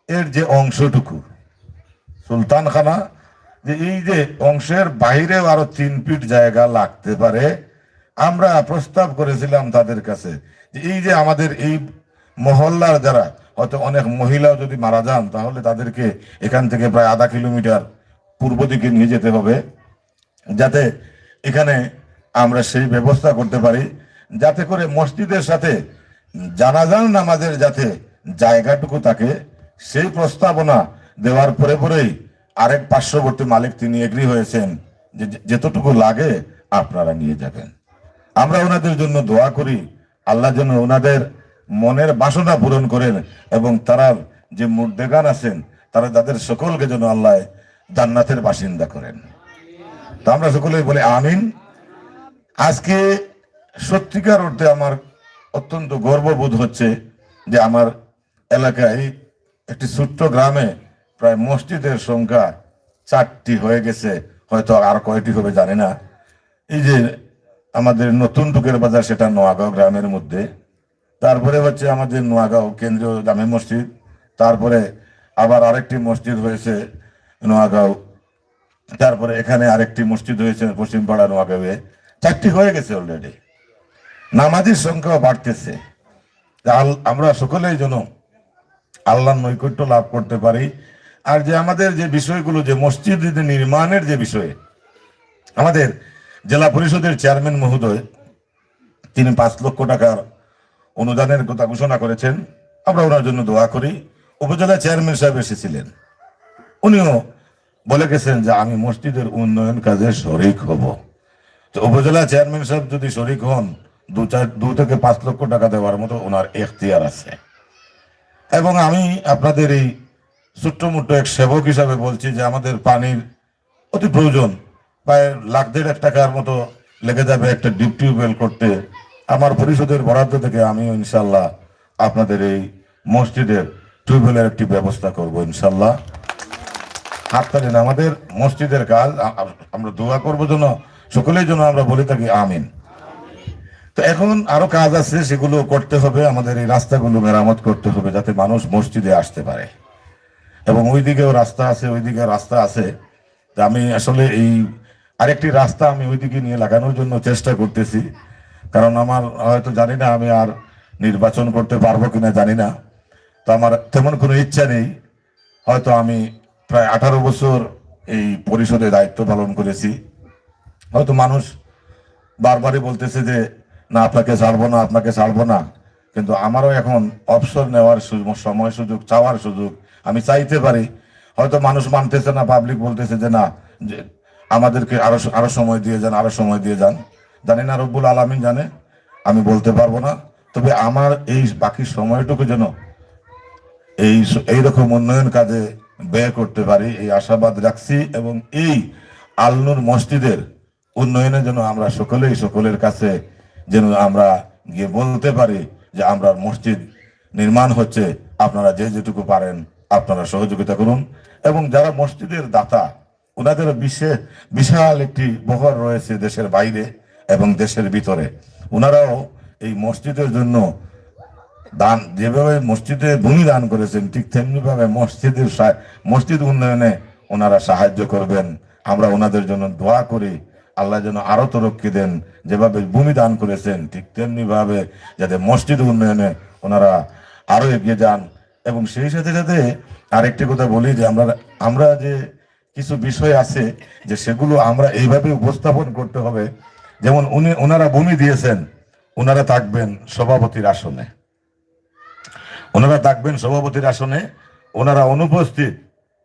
এর যে অংশটুকু সুলতানখানা, যে এই যে অংশের বাইরেও আরো 3 ফিট জায়গা লাগতে পারে। আমরা প্রস্তাব করেছিলাম তাদের কাছে যে এই যে আমাদের এই মহল্লার যারা হয়তো অনেক মহিলাও যদি মারা যান তাহলে তাদেরকে এখান থেকে প্রায় আধা কিলোমিটার পূর্ব দিকে নিয়ে যেতে হবে, যাতে এখানে আমরা সেই ব্যবস্থা করতে পারি। যাতে করে মসজিদের সাথে জানাজার নামাজের যাতে জায়গাটুকু থাকে, সেই প্রস্তাবনা দেওয়ার পরে পরেই আরেক পার্শ্ববর্তী মালিক তিনি এগ্রি হয়েছেন যে যেতটুকু লাগে আপনারা নিয়ে যাবেন। আমরা ওনাদের জন্য দোয়া করি, আল্লাহ যেন ওনাদের মনের বাসনা পূরণ করেন এবং তারা যে মুর্দেগান আছেন তারা তাদের সকলকে যেন আল্লাহ জান্নাতের বাসিন্দা করেন। তো আমরা সকলেই বলি আমিন। আজকে সত্যিকার অর্থে আমার অত্যন্ত গর্ববোধ হচ্ছে যে আমার এলাকায় একটি ছোট্ট গ্রামে প্রায় মসজিদের সংখ্যা 4টি হয়ে গেছে, হয়তো আর কয়টি হবে জানি না। এই যে আমাদের নতুন টুকের বাজার, সেটা নোয়াগাঁও গ্রামের মধ্যে, তারপরে হচ্ছে আমাদের নোয়াগাঁও কেন্দ্রীয় জামে মসজিদ, তারপরে আবার আরেকটি মসজিদ হয়েছে নোয়াগাঁও, তারপরে এখানে আরেকটি মসজিদ হয়েছে পশ্চিমপাড়া নোয়াগাঁওয়ে। 4টি হয়ে গেছে অলরেডি। নামাজির সংখ্যা বাড়তেছে। আমরা সকলেই যেন আল্লাহর নৈকট্য লাভ করতে পারি। আর যে আমাদের যে বিষয়গুলো, যে মসজিদ নির্মাণের যে বিষয়ে আমাদের জেলা পরিষদের চেয়ারম্যান মহোদয় তিনি 5 লক্ষ টাকার অনুদানের কথা ঘোষণা করেছেন, আমরা ওনার জন্য দোয়া করি। উপজেলা চেয়ারম্যান সাহেব এসেছিলেন, উনিও বলে গেছেন যে আমি মসজিদের উন্নয়ন কাজে শরিক হব। তো উপজেলা চেয়ারম্যান সাহেব যদি শরিক হন, 2 থেকে 5 লক্ষ টাকা দেওয়ার মতো ওনার এখতিয়ার আছে। এবং আমি আপনাদের এই ছোট্ট মোট্ট এক সেবক হিসাবে বলছি যে আমাদের পানির অতি প্রয়োজন, প্রায় 1,50,000 টাকার মতো লেগে যাবে একটা ডিপ টিউবওয়েল করতে। আমার পরিষদের বরাদ্দ থেকে আমি ইনশাল্লাহ আপনাদের এই মসজিদের টিউবওয়েলের একটি ব্যবস্থা করব ইনশাল্লাহ। হাত তালেন আমাদের মসজিদের কাজ, আমরা দোয়া করবো যেন সকলের জন্য আমরা বলে থাকি আমিন। তো এখন আরো কাজ আছে, সেগুলো করতে হবে। আমাদের এই রাস্তাগুলো মেরামত করতে হবে যাতে মানুষ মসজিদে আসতে পারে, এবং ওইদিকেও রাস্তা আছে, ওইদিকে রাস্তা আছে। আমি আসলে এই আরেকটি রাস্তা আমি ওইদিকে নিয়ে লাগানোর জন্য চেষ্টা করতেছি, কারণ আমার হয়তো জানি না আমি আর নির্বাচন করতে পারবো কিনা জানি না। তো আমার তেমন কোনো ইচ্ছা নেই। হয়তো আমি প্রায় 18 বছর এই পরিষদে দায়িত্ব পালন করেছি। হয়তো মানুষ বারবারই বলতেছে যে না আপনাকে ছাড়বো না, আপনাকে ছাড়বো না, কিন্তু আমারও এখন অবসর নেওয়ার সময় সুযোগ, চাওয়ার সুযোগ। আমি চাইতে পারি, হয়তো মানুষ মানতেছে না, পাবলিক বলতেছে যে না, যে আমাদেরকে আরো সময় দিয়ে যান, আরো সময় দিয়ে যান। জানি না, রব্বুল আলামিন জানে, আমি বলতে পারবো না। তবে আমার এই বাকি সময়টুকু যেন এইরকম উন্নয়ন কাজে ব্যয় করতে পারি এই আশাবাদ রাখছি। এবং এই আলনুর মসজিদের উন্নয়নে যেন আমরা সকলের কাছে যেন আমরা গিয়ে বলতে পারি যে আমরা মসজিদ নির্মাণ হচ্ছে, আপনারা যে যেটুকু পারেন আপনারা সহযোগিতা করুন। এবং যারা মসজিদের দাতা, ওনাদের বিশাল একটি বহর রয়েছে দেশের বাইরে এবং দেশের ভিতরে। ওনারাও এই মসজিদের জন্য দান, যেভাবে মসজিদে ভূমি দান করেছেন, ঠিক তেমনি ভাবে মসজিদ উন্নয়নে ওনারা সাহায্য করবেন। আমরা ওনাদের জন্য দোয়া করি, আল্লাহ যেন আরো তরক্কি দেন। যেভাবে ভূমি দান করেছেন ঠিক তেমনি ভাবে যাতে মসজিদ উন্নয়নে ওনারা আরো এগিয়ে যান। এবং সেই সাথে সাথে আরেকটি কথা বলি যে আমরা যে কিছু বিষয় আছে যে সেগুলো আমরা এইভাবে উপস্থাপন করতে হবে। যেমন ওনারা ভূমি দিয়েছেন, ওনারা থাকবেন সভাপতির আসনে, ওনারা অনুপস্থিত।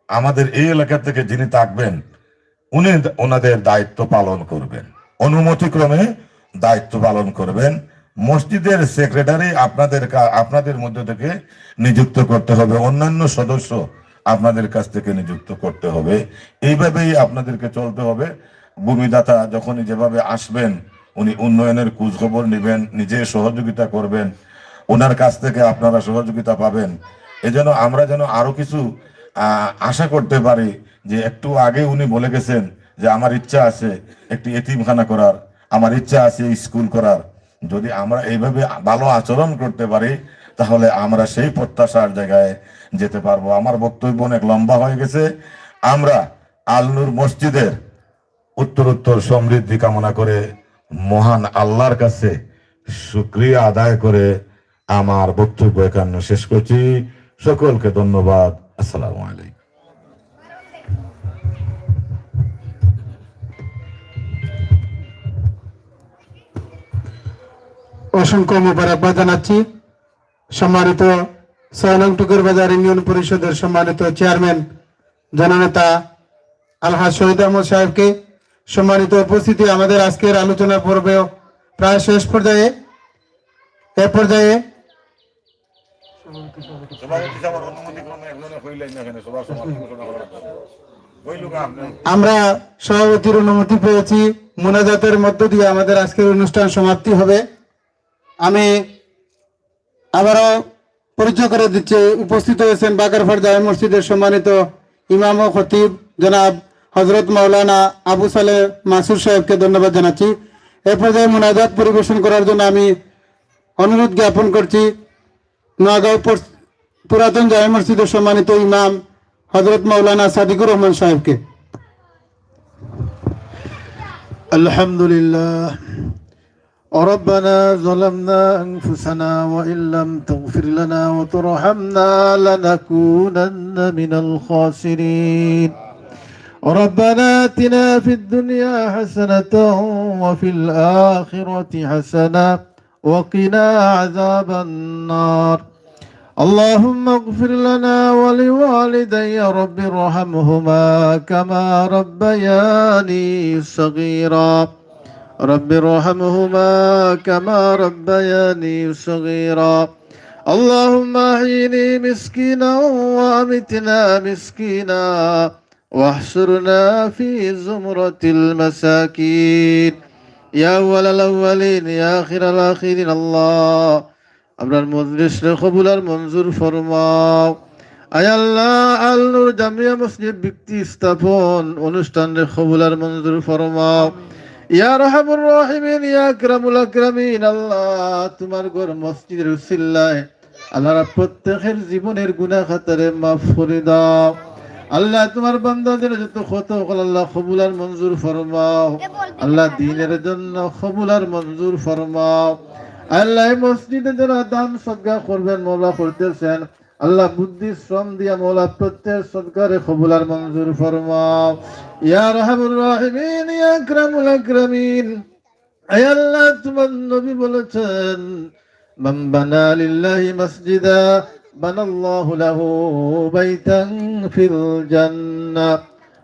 আমাদের এই এলাকা থেকে যিনি থাকবেন উনি ওনাদের দায়িত্ব পালন করবেন, অনুমতিক্রমে দায়িত্ব পালন করবেন। মসজিদের সেক্রেটারি আপনাদের মধ্যে থেকে নিযুক্ত করতে হবে, অন্যান্য সদস্য আপনাদের কাছ থেকে নিযুক্ত করতে হবে। এইভাবেই আপনাদেরকে চলতে হবে। ভূমিদাতা যখনই যেভাবে আসবেন, উনি উন্নয়নের খোঁজখবর নেবেন, নিজে সহযোগিতা করবেন, ওনার কাছ থেকে আপনারা সহযোগিতা পাবেন। এজন্য আমরা যেন আরো কিছু আশা করতে পারি। যে একটু আগে উনি বলে গেছেন যে আমার ইচ্ছা আছে একটি এতিমখানা করার, আমার ইচ্ছা আছে স্কুল করার। যদি আমরা এইভাবে ভালো আচরণ করতে পারি তাহলে আমরা সেই প্রত্যাশার জায়গায় যেতে পারবো। আমার বক্তব্য অনেক লম্বা হয়ে গেছে। আমরা আলনুর মসজিদের উত্তরোত্তর সমৃদ্ধি কামনা করে মহান আল্লাহর কাছে শুকরিয়া আদায় করে আমার বক্তব্য এখানে শেষ করছি। সকলকে ধন্যবাদ। আসসালামু আলাইকুম। অসংখ্য মোবারকবাদ জানাচ্ছি। সম্মানিত 6 নং টুকুর বাজার ইউনিয়ন পরিষদের সম্মানিত চেয়ারম্যান জননেতা আলহাজ শহীদ আহমদ সাহেবকে। সম্মানিত উপস্থিতি, আমাদের আজকের আলোচনা পর্বে প্রায় শেষ পর্যায়ে। এ পর্যায়ে আমরা সভাপতির অনুমতি পেয়েছি। মোনাজাতের মধ্য দিয়ে আমাদের আজকের অনুষ্ঠান সমাপ্তি হবে। আমি আবারও পরিচয় করে দিচ্ছি, উপস্থিত হয়েছেন বাকারফাট জামে মসজিদের সম্মানিত ইমাম ও খতিব জনাব হজরত মাওলানা আবু সালেহ মাসুর সাহেবকে ধন্যবাদ জানাচ্ছি। এ পর্যায়ে মোনাজাত পরিবেশন করার জন্য আমি অনুরোধ জ্ঞাপন করছি নোয়াগাঁও পুরাতন জামে মসজিদের সম্মানিত ইমাম হজরত মাওলানা সাদিকুর রহমান সাহেবকে। আলহামদুলিল্লাহ। ربنا ظلمنا أنفسنا وإن لم تغفر لنا وترحمنا لنكونن من الخاسرين. ربنا آتنا في الدنيا حسنة وفي الآخرة حسنة وقنا عذاب النار. اللهم اغفر لنا ولوالدي رب ارحمهما كما ربياني صغيرا. رب ارحمهما كما ربياني صغيرا. اللهم احيني مسكينا وامتنا مسكينا واحشرنا في زمرة المساكين يا أول الأولين يا آخر الآخرين. الله আপনার মজলিসে কবুল আর মঞ্জুর ফরমাও। আয় আল্লাহ, আল নূর জামিয়া মসজিদ ব্যক্তি স্থাপন অনুষ্ঠানে কবুল আর মঞ্জুর ফরমাও। ইয়া রাহমানুর রাহিমিন, ইয়া আকরামুল আকরামিন। আল্লাহ, তোমার ঘর মসজিদের উসিলায় আল্লাহ প্রত্যেকের জীবনের গুনাহ খাতারে মাফ করে দাও। আল্লাহ, তোমার বান্দাদের যত ক্ষত আল্লাহ কবুল আর মঞ্জুর ফরমাও। আল্লাহ, দ্বীনের জন্য কবুল আর মঞ্জুর ফরমাও। আল্লাহ, মসজিদে যারা দান সদকা করবেন মওলা করতেছেন, আল্লাহ বুদ্ধি শ্রম দিয়া মওলা প্রত্যেক সদকারে কবুল আর মঞ্জুর ফরমাও। ইয়া রাহমানুর রাহিমিন, ইয়া আকরামুল আকরামিন। আয় আল্লাহ, তোমার নবী বলেছেন, মান বানা লিল্লাহি মাসজিদা বানাল্লাহু লাহু বাইতান ফিল জান্নাহ।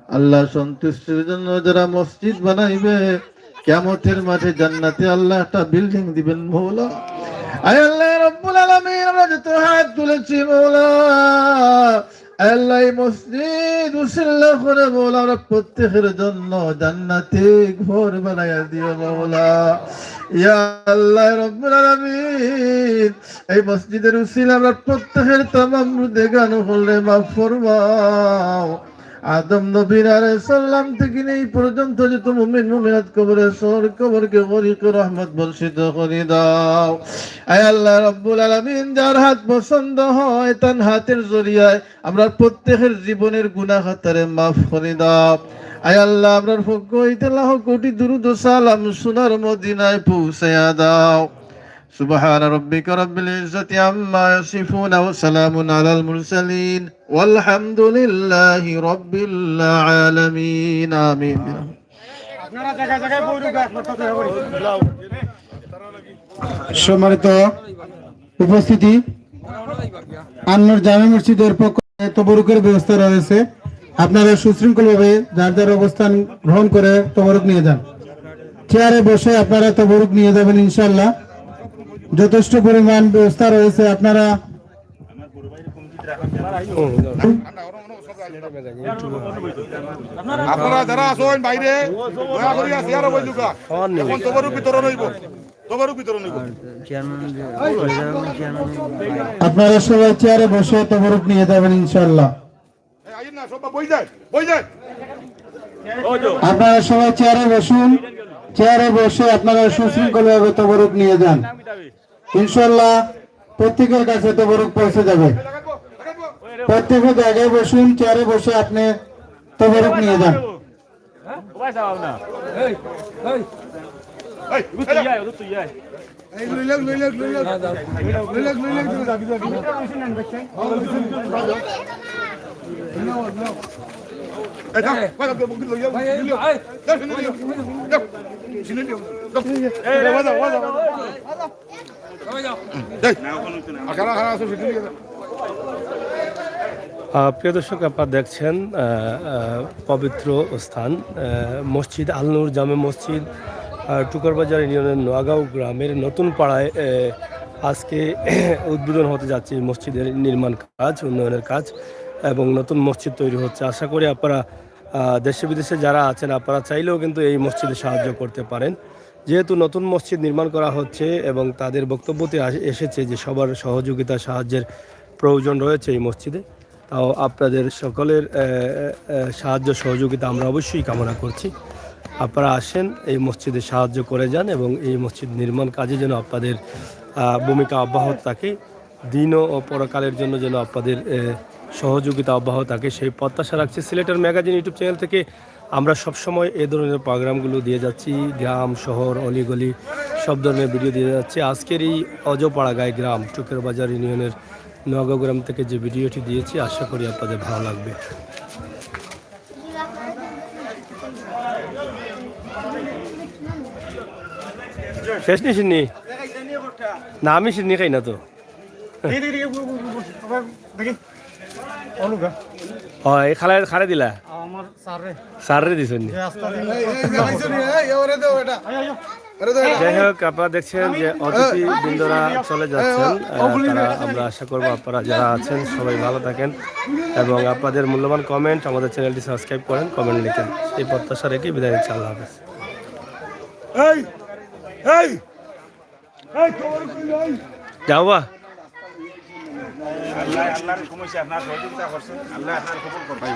আল্লাহ সন্তুষ্টির জন্য যারা মসজিদ বানাইবে, কিয়ামতের মাঠে জান্নাতে আল্লাহ একটা বিল্ডিং দিবেন মওলা। আয় আল্লাহ রব্বুল আলামিন, আমরা যত হাত তুলেছি মওলা, আল্লাহ এই মসজিদ উসিলা করে মওলা আমরা প্রত্যেকের জন্য জান্নাতে ঘর বানায়া দিও মওলা। ইয়া আল্লাহ রব্বুল আলামিন, এই মসজিদের উসিলা আমরা প্রত্যেকের তামাম গুনাহ হলে মাফ ফরমাও। আদম নবী আলাইহিস সালাম থেকে এই পর্যন্ত যত মুমিন মুমিনাত কবরে সর কবরকে গরিক রহমত বর্ষিত করে দাও। আয় আল্লাহ রব্বুল আলামিন, যার হাত পছন্দ হয় তার হাতের জরিয়ায় আমরা প্রত্যেকের জীবনের গুনাহ খাতারে মাফ করে দাও। আয় আল্লাহ, আমরার পক্ষ হইতে লাখ কোটি দুরূদ ও সালাম সোনার মদিনায় পৌঁছায়া দাও। سبحان ربك رب العزة عما يصفون وسلام على المرسلين والحمد لله رب العالمين آمين. সম্মানিত উপস্থিতি, আনোয়ার জামে মসজিদের পক্ষ থেকে তবরুকের ব্যবস্থা রয়েছে। আপনারা সুশৃঙ্খলভাবে যার যার অবস্থান গ্রহণ করে তবরুক নিয়ে যান। চেয়ারে বসে আপনারা তবরুক নিয়ে যাবেন ইনশাআল্লাহ। যথেষ্ট পরিমাণ ব্যবস্থা রয়েছে। আপনারা আপনারা যারা আছেন বাইরে দয়া করিয়া চেয়ারে বইলুকা, এখন তবরুক বিতরণ হইব, তবরুক বিতরণ হইব। আপনারা সবাই চেয়ারে বসে তবরুক নিয়ে যাবেন ইনশাআল্লাহ। আইন না, সব বই যায়, বই যায়। আপনারা সবাই চেয়ারে বসুন। চেয়ারে বসে আপনারা সুশৃঙ্খলভাবে তবরুক নিয়ে যান। ইনশাআল্লাহ প্রত্যেকের কাছে তবরুক পৌঁছে যাবে। প্রত্যেকের জায়গায় বসুন, চেয়ারে বসে আপনি তবরুক নিয়ে যান। এই প্রিয় দর্শক, আপনারা দেখছেন পবিত্র স্থান মসজিদ আল নূর জামে মসজিদ টুকারবাজার ইউনিয়নের নোয়াগাঁও গ্রামের নতুন পাড়ায় আজকে উদ্বোধন হতে যাচ্ছে এই মসজিদের নির্মাণ কাজ, উন্নয়নের কাজ এবং নতুন মসজিদ তৈরি হচ্ছে। আশা করি আপনারা দেশে বিদেশে যারা আছেন আপনারা চাইলেও কিন্তু এই মসজিদে সাহায্য করতে পারেন। যেহেতু নতুন মসজিদ নির্মাণ করা হচ্ছে এবং তাদের বক্তব্যতে এসেছে যে সবার সহযোগিতা সাহায্যের প্রয়োজন রয়েছে এই মসজিদে, তাও আপনাদের সকলের সাহায্য সহযোগিতা আমরা অবশ্যই কামনা করছি। আপনারা আসেন, এই মসজিদে সাহায্য করে যান এবং এই মসজিদ নির্মাণ কাজে যেন আপনাদের ভূমিকা অব্যাহত থাকে, দিন ও পরকালের জন্য যেন আপনাদের সহযোগিতা অব্যাহত থাকে সেই প্রত্যাশা রাখছি। সিলেটের ম্যাগাজিন ইউটিউব চ্যানেল থেকে আমরা সবসময় এই ধরনের প্রোগ্রামগুলো দিয়ে যাচ্ছি, গ্রাম শহর অলিগলি সব ধরনের ভিডিও দিয়ে যাচ্ছি। আজকের এই অজপাড়াগাঁই গ্রাম টুকারবাজার ইউনিয়নের নোয়াগাঁও গ্রাম থেকে যে ভিডিওটি দিয়েছি আশা করি আপনাদের ভালো লাগবে। শেষ নি সিন্নি না, আমি সিন্নি খাই না তো। হয় খালে দিলা সারে দিছ। যাই হোক, আপনারা দেখছেন যে অতিথি বৃন্দরা চলে যাচ্ছেন। আমরা আশা করবো আপনারা যারা আছেন সবাই ভালো থাকেন এবং আপনাদের মূল্যবান কমেন্ট আমাদের চ্যানেলটি সাবস্ক্রাইব করেন, কমেন্ট লিখেন। এই প্রত্যাশা রেখে বিদায় নিচ্ছি। আল্লাহ হাফেজ। যাও বা আল্লাহর সমস্যা আপনার সহযোগিতা করছেন, আল্লাহ আপনার কবুল করবে।